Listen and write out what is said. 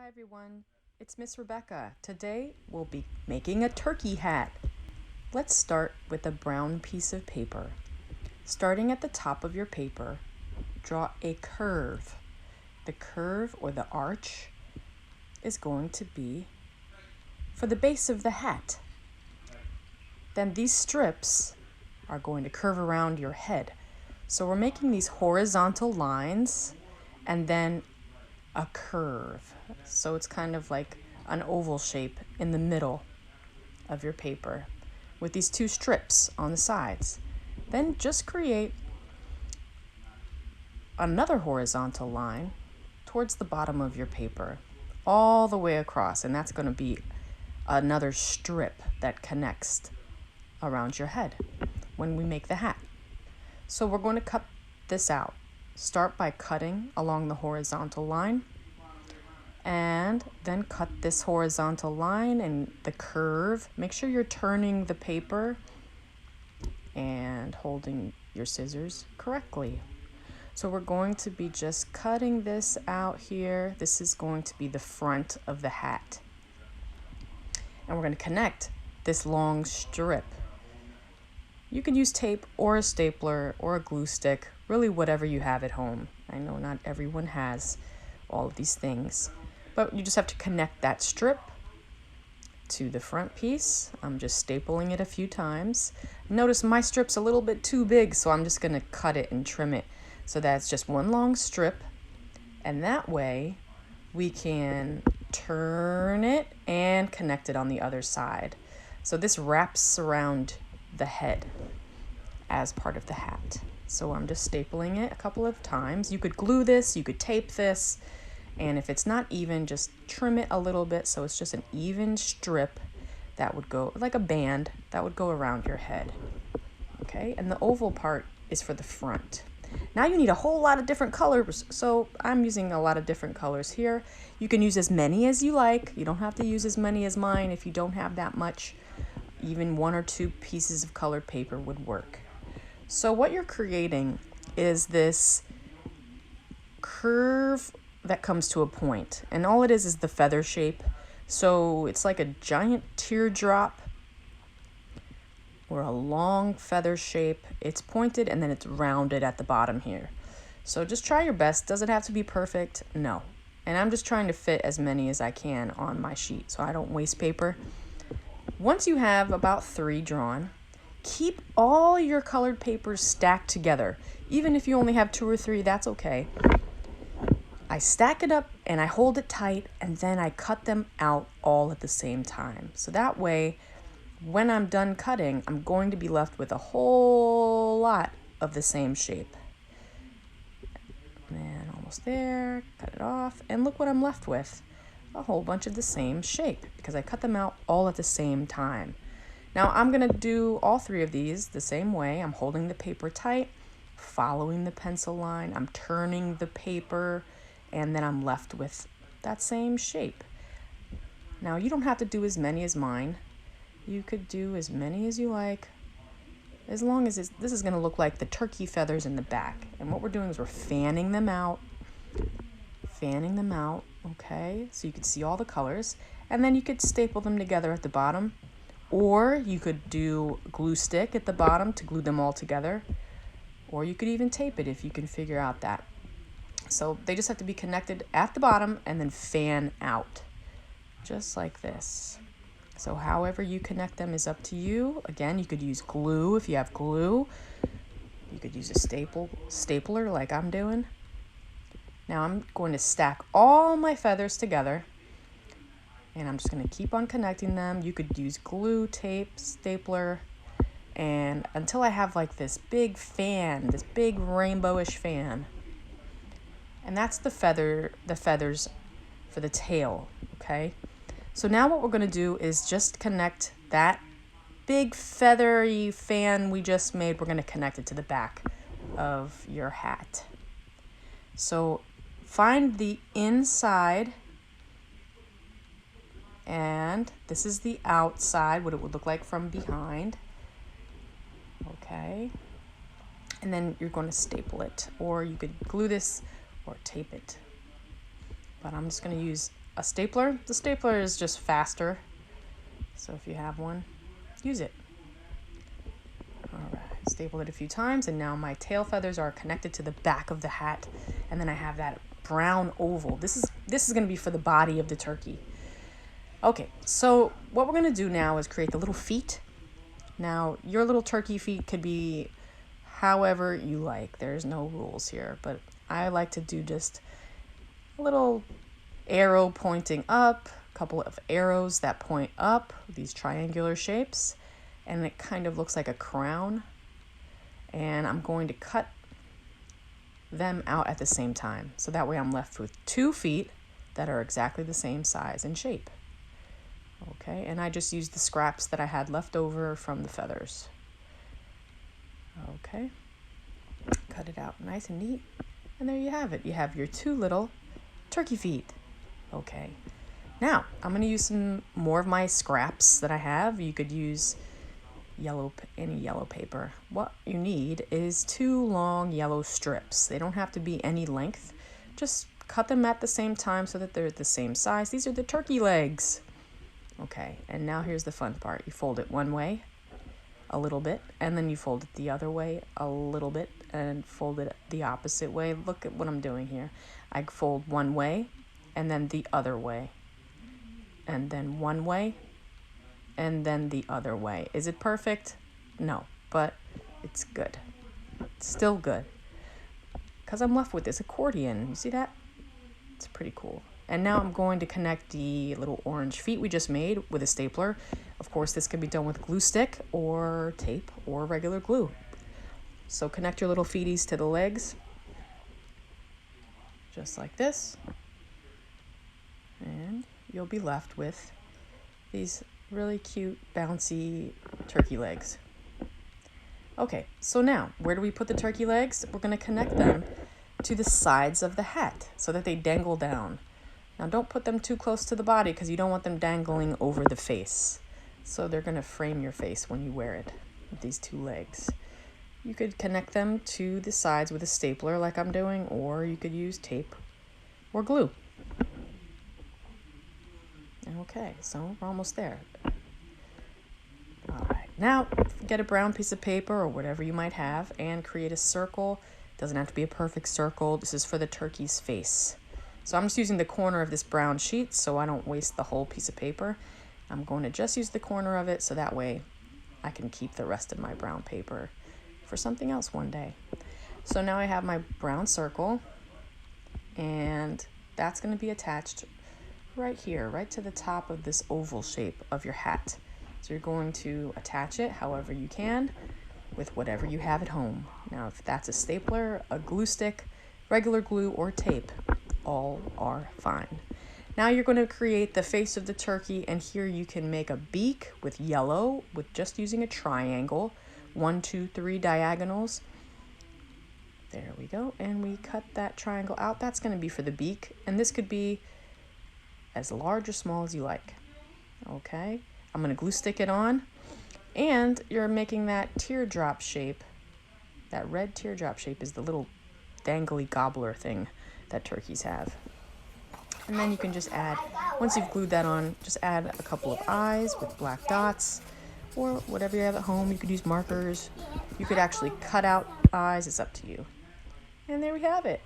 Hi everyone, it's Miss Rebecca. Today we'll be making a turkey hat. Let's start with a brown piece of paper. Starting at the top of your paper, draw a curve. The curve or the arch is going to be for the base of the hat. Then these strips are going to curve around your head. So we're making these horizontal lines and then a curve. So it's kind of like an oval shape in the middle of your paper with these two strips on the sides. Then just create another horizontal line towards the bottom of your paper all the way across, and that's going to be another strip that connects around your head when we make the hat. So we're going to cut this out. Start by cutting along the horizontal line and then cut this horizontal line and the curve. Make sure you're turning the paper and holding your scissors correctly. So we're going to be just cutting this out here. This is going to be the front of the hat. And we're going to connect this long strip. You can use tape or a stapler or a glue stick, really whatever you have at home. I know not everyone has all of these things, but you just have to connect that strip to the front piece. I'm just stapling it a few times. Notice my strip's a little bit too big, so I'm just going to cut it and trim it so that's just one long strip, and that way we can turn it and connect it on the other side. So this wraps around the head as part of the hat. So I'm just stapling it a couple of times. You could glue this, you could tape this, and if it's not even, just trim it a little bit so it's just an even strip that would go like a band that would go around your head. Okay, and the oval part is for the front. Now you need a whole lot of different colors, so I'm using a lot of different colors here. You can use as many as you like. You don't have to use as many as mine if you don't have that much. Even one or two pieces of colored paper would work. So what you're creating is this curve that comes to a point, and all it is the feather shape. So it's like a giant teardrop or a long feather shape. It's pointed and then it's rounded at the bottom here. So just try your best. Does it have to be perfect? No. And I'm just trying to fit as many as I can on my sheet so I don't waste paper. Once you have about 3 drawn, keep all your colored papers stacked together. Even if you only have 2 or 3, that's okay. I stack it up and I hold it tight, and then I cut them out all at the same time. So that way, when I'm done cutting, I'm going to be left with a whole lot of the same shape. And almost there, cut it off, and look what I'm left with. A whole bunch of the same shape because I cut them out all at the same time. Now I'm going to do all 3 of these the same way. I'm holding the paper tight, following the pencil line, I'm turning the paper, and then I'm left with that same shape. Now you don't have to do as many as mine. You could do as many as you like, as long as this is going to look like the turkey feathers in the back. And what we're doing is we're fanning them out, okay? So you could see all the colors, and then you could staple them together at the bottom, or you could do glue stick at the bottom to glue them all together, or you could even tape it if you can figure out that. So they just have to be connected at the bottom and then fan out, just like this. So however you connect them is up to you. Again, you could use glue if you have glue. You could use a stapler like I'm doing. Now I'm going to stack all my feathers together, and I'm just going to keep on connecting them. You could use glue, tape, stapler, and until I have like this big fan, this big rainbowish fan. And that's the feathers for the tail, okay? So now what we're going to do is just connect that big feathery fan we just made. We're going to connect it to the back of your hat. So find the inside, and this is the outside, what it would look like from behind. Okay. And then you're going to staple it, or you could glue this or tape it. but I'm just going to use a stapler. The stapler is just faster, so if you have one, use it. All right, staple it a few times, and now my tail feathers are connected to the back of the hat, and then I have that brown oval. This is going to be for the body of the turkey. Okay, so what we're going to do now is create the little feet. Now, your little turkey feet could be however you like. There's no rules here, but I like to do just a little arrow pointing up, a couple of arrows that point up, these triangular shapes, and it kind of looks like a crown. And I'm going to cut them out at the same time. So that way I'm left with 2 feet that are exactly the same size and shape. Okay, and I just used the scraps that I had left over from the feathers. Okay, cut it out nice and neat. And there you have it. You have your 2 little turkey feet. Okay, now I'm going to use some more of my scraps that I have. You could use any yellow paper. What you need is 2 long yellow strips. They don't have to be any length. Just cut them at the same time so that they're the same size. These are the turkey legs. Okay, and now here's the fun part. You fold it one way, a little bit, and then you fold it the other way, a little bit, and fold it the opposite way. Look at what I'm doing here. I fold one way, and then the other way, and then one way, and then the other way. Is it perfect? No, but it's good. It's still good. Because I'm left with this accordion. You see that? It's pretty cool. And now I'm going to connect the little orange feet we just made with a stapler. Of course, this can be done with glue stick or tape or regular glue. So connect your little feeties to the legs, just like this. And you'll be left with these really cute, bouncy turkey legs. Okay, so now, where do we put the turkey legs? We're going to connect them to the sides of the hat so that they dangle down. Now don't put them too close to the body because you don't want them dangling over the face. So they're going to frame your face when you wear it with these 2 legs. You could connect them to the sides with a stapler like I'm doing, or you could use tape or glue. Okay, so we're almost there. All right, now get a brown piece of paper or whatever you might have and create a circle. Doesn't have to be a perfect circle. This is for the turkey's face. So I'm just using the corner of this brown sheet so I don't waste the whole piece of paper. I'm going to just use the corner of it so that way I can keep the rest of my brown paper for something else one day. So now I have my brown circle, and that's going to be attached right here, right to the top of this oval shape of your hat. So you're going to attach it however you can with whatever you have at home. Now, if that's a stapler, a glue stick, regular glue, or tape, all are fine. Now you're going to create the face of the turkey, and here you can make a beak with yellow with just using a triangle, 1, 2, 3 diagonals. There we go, and we cut that triangle out. That's going to be for the beak, and this could be as large or small as you like. Okay, I'm going to glue stick it on, and you're making that teardrop shape. That red teardrop shape is the little dangly gobbler thing that turkeys have. And then you can just add, once you've glued that on, just add a couple of eyes with black dots or whatever you have at home. You could use markers. You could actually cut out eyes. It's up to you. And there we have it.